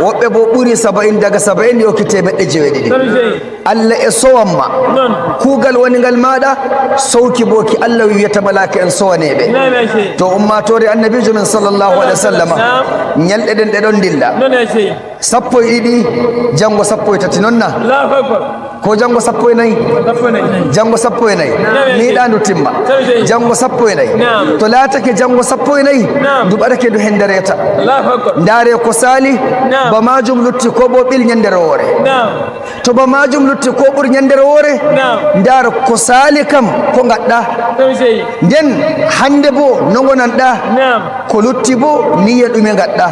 woɓɓe bo ɓuuri 70 daga 70 yokkite meɗɗe 9 Allah e sowamma kugal woni ngal maɗa sowki boki Allah wiyata malaka en sowaneɓe to ummatore annabijo men sallllahu alih wa sallam ñalɗe ɗen ɗeɗon dilla 12 janngo 13 nonna ko janngo 14 janngo 14 miɗandu timma janngo 14 to laatake janngo 14 ndu ɓaɗake ndu hendereta ndaare ko sali ba majum lutti ko bo ɓil ñandere woore to ba majum lutti ko ɓuuri ñandere woore ndaar ko sali kam ko gaɗɗa nden hande bo no gonanɗa ko lutti bo niya ɗume gaɗɗa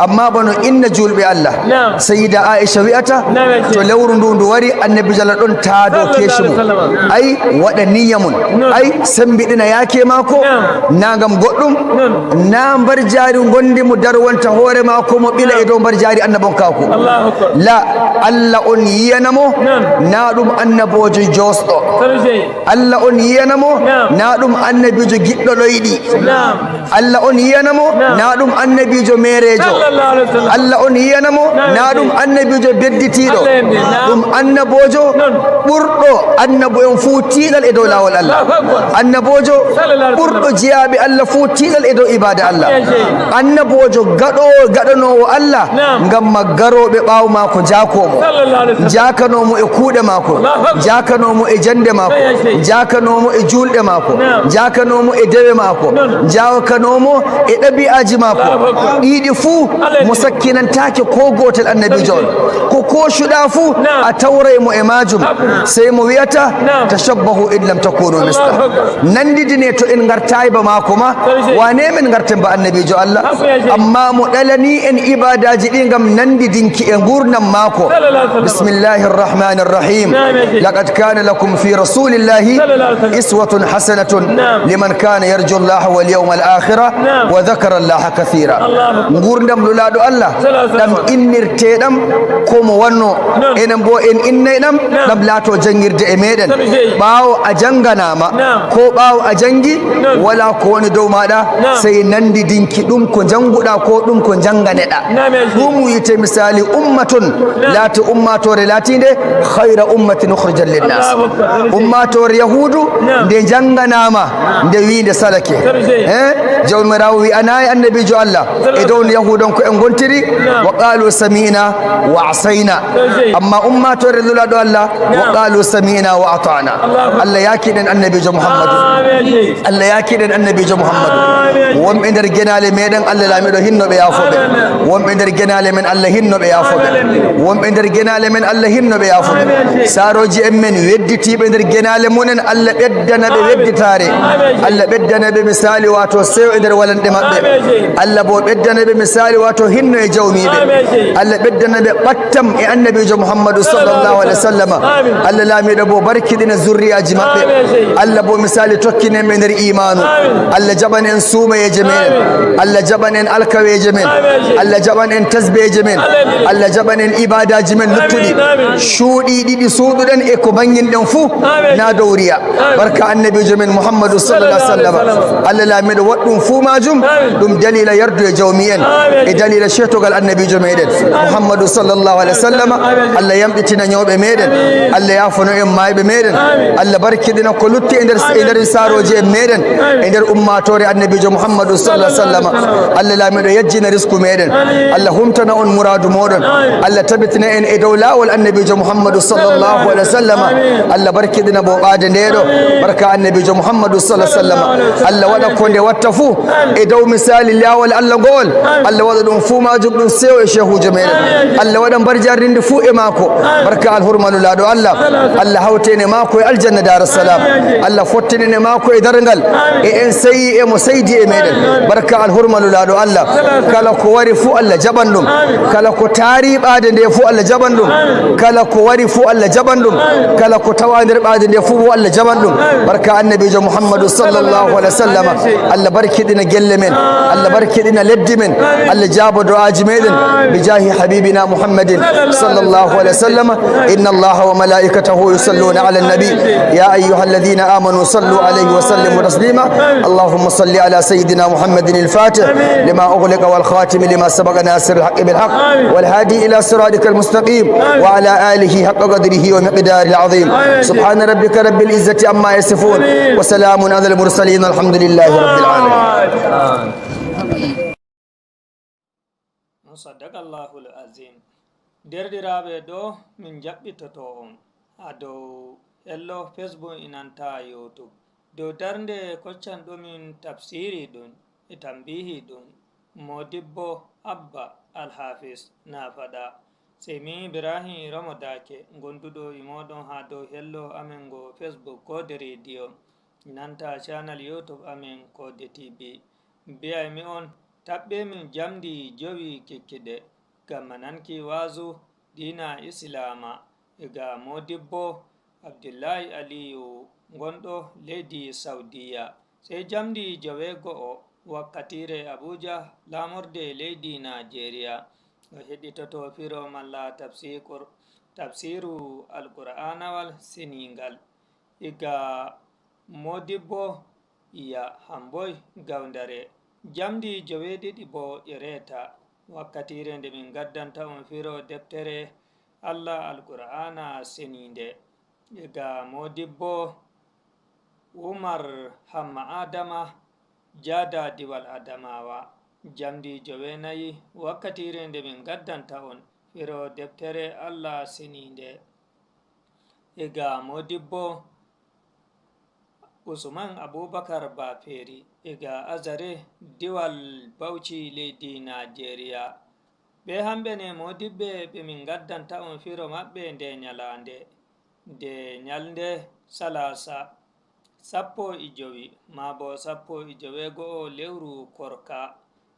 amma bano inna julɓe Allah sayyida Aisha wi'ata to lewru ndu wari annabi jalla ɗon taado keshi mum ay waɗa niya mum ay sembiɗina yaake maako nagam goɗɗum na mbar jaari gondi mo darwanta hoore maako mo ɓila e dow mbar jaari annabon kako la Allah on yiyanamo na ɗum annabojo josɗo Allah on yiyanamo na ɗum annabijo giɗɗo ɗoyɗi Allah on yiyanamo na ɗum annabijo merejo Allah on yiyanamo na ɗum annabijo bedditiɗo ɗum annabojo ɓurɗo annabo en fuu tiiɗal e dow lawol Allah annabojo ɓurɗo jeyaɓe Allah fuu tiiɗal e dow ibada Allah annabojo gaɗanowo Allah ngam garoɓe ɓawo mako jakomo jakanomo e kuuɗe mako jakanomo e jande mako jakanomo e julɗe mako jakanomo e dewe mako jakanomo e ɗabi'aji mako ɗiɗi fuu mo sakkinantake ko gotel annabijo on ko shuɗa fuu a tawraymo e majum sey mo wiyata tashabbahu in lam takunu misla nandidine to en gartayi ba mako ma wane men garten ba annabijo Allah amma mo ɗalani en ibadaji ɗi gam nandidinki e gurnam mako bismillahir rahmanir rahim laqad kana lakum fi rasulillahi iswatun hasanatun liman kana yarju Allah wal yawmal akhir wa dhakara Allah kathira gurdam lulaɗo Allah ɗam innirteɗam komo wanno enen bo en innay ɗam laato jangirde e meɗen ɓaawo a janganama ko ɓaawo a jangi wala ko woni dow maɗa sey nandidinki ɗum ko janguɗa ko ɗum ko janganeɗa ɗum wiyete misali ummatun laati ummatore laatinde hayra ummatin ukhrijat linnas ummatore yahudu nde janganama nde winde salake jawmirawo wi'anayi annabijo Allah e dow yahudon ko en gontiri wa qalu sami'na wa asayna amma ummatore lulaɗo Allah wa qalu sami'na wa ata'na Allah yakiden annabijo Muhammadu Allah yakiden annabijo Muhammadu wonɓe nder genale meɗen Allah laamiɗo hinnoɓe yafoɓe wonɓe nder genale men Allah hinnoɓe yafoɓe wonɓe nder genale men Allah hinnoɓe yafoɓe saroji en men wedditiɓe nder genale munen Allah ɓeddana ɓe wedditare Allah ɓeddana ɓe misali wato sew e nder walanɗe maɓɓe Allah bo ɓeddana ɓe misali wato hinno e jawmiɓe Allah ɓeddana ɓe ɓattam e annabijo Muhammadu sallallahu alaihi wa sallam Allah laamiɗo bo barkiɗina zurriyaji maɓɓe Allah bo misali tokkinen ɓe nder imanu Allah jaɓan en suumayeje men Allah jaɓan en alkaweje men Allah jaɓan en tasbeje men Allah jaɓan en ibadaji men luttuɗi shuuɗi ɗiɗi suuɗuɗen e ko banginɗen fuu na dowriya barka annabijo men Muhammadu sallallahu alaihi wa sallam Allah laamiɗo waɗɗum fuu majum ɗum dalila yardu e jawmi en e dalila cetogal annabijo meɗen Muhammadu sallallahu alaihi wa sallam Allah yamɗitina ñawɓe meɗen Allah yafono en mayɓe meɗen Allah barkiɗina ko lutti e nder saroji en meɗen e nder ummatore annabijo Muhammadu sallallahu alaihi wasallam Allah laamiɗo yajjina risku meɗen Allah humtana on muradu moɗon Allah tabitina en e dow lawol annabijo Muhammadu sallallahu alaihi wasallam Allah barkiɗina ɓoɓade ndeɗo barka annabijo Muhammadu sallallahu alaihi wasallam Allah waɗa ko nde watta fuu e dow misali lawol Allah ngol Allah waɗa ɗum fuu majum ɗum sewo e cheikhujo meɗen Allah waɗa mbar jarrinde fuu e maako barka alhurmanu laɗo Allah hawtene maako e aljanna darussalam Allah fottinene maako e dargal e en sayi e mo saydi e meɗen barka alhurmanu laɗo Allah kala ko wari fuu Allah jaɓan ɗum kala ko taari ɓaade nde fuu Allah jaɓan ɗum kala ko wari fuu Allah jaɓan ɗum kala ko tawa nder ɓaade nde fuu Allah jaɓan ɗum barka annabijo Muhammadu sallallahu alaihi wasallam Allah barkiɗina gelle men Allah barkiɗina leddi men Allah jaabo du'aji meɗen bijahi habibina Muhammadin sallallahu alaihi wasallam inna Allaha wa malaikatahu yusalluna ala nabi ya ayyuhalladhina amanu sallu alayhi wa sallimu taslima Allahumma salli ala sayyidina Muhammadin al-fatih lima ughliqa wal khatim lima sabaqa nasir al-haqq bil haqq wal hadi ila siratika al-mustaqim wa ala alihi haqqa qadrihi wa miqdarihi al-azim subhana rabbika rabbil izzati amma yasifun wa salamun ala al-mursalin alhamdulillahi rabbil alamin sadaqallahul azim. Derɗiraɓe ɗo min jaɓɓitoto on ha dow hello Facebook inanta YouTube dow darnde koccan ɗumin tafsiri ɗum e tambihi ɗum modibbo abba alhafis nafaɗa semi ibrahim ramodake gonduɗo e moɗon ha dow hello amen go Facebook kode radio inanta channel YouTube amen kode TV mbiyaymi on taɓɓe min jamdi jowi kekkiɗe gam mananki wazu dina islama ega modibbo abdullahi aliyu gonɗo leydi saudiya sey jamdi jowego'o wakkatire abuja lamorde leydi nigeria o heɗitoto firo malla tafsiru alqur'anawal seningal iga modibbo iya hamboy gawdare jamdi joweɗiɗi bo ƴereta wakkatire nde min gaddanta on firo deftere allah alqur'ana seninde ega modibbo umar hamma adama jada diwal adamawa jamdi jowenayi wakkatire nde min gaddanta on firo deftere allah seninde ega modibbo usman abubakar baferi ega azare diwal bauchi leydi nigeria ɓe hamɓene modibɓe ɓe min gaddanta on firo maɓɓe nde nyalande nde nyalde salasa 15 mabo 15 lewru korka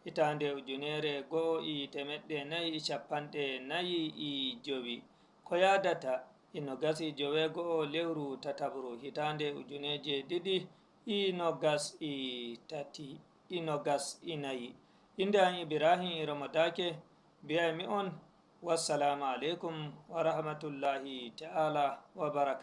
hitande 1445 ko yadata ino gasi 9 lewru tatabru hitande 2023 inde an ibrahim ramadake mbiyaymi on wassalamu aleykum wa rahmatullahi ta'ala wa barakatuh.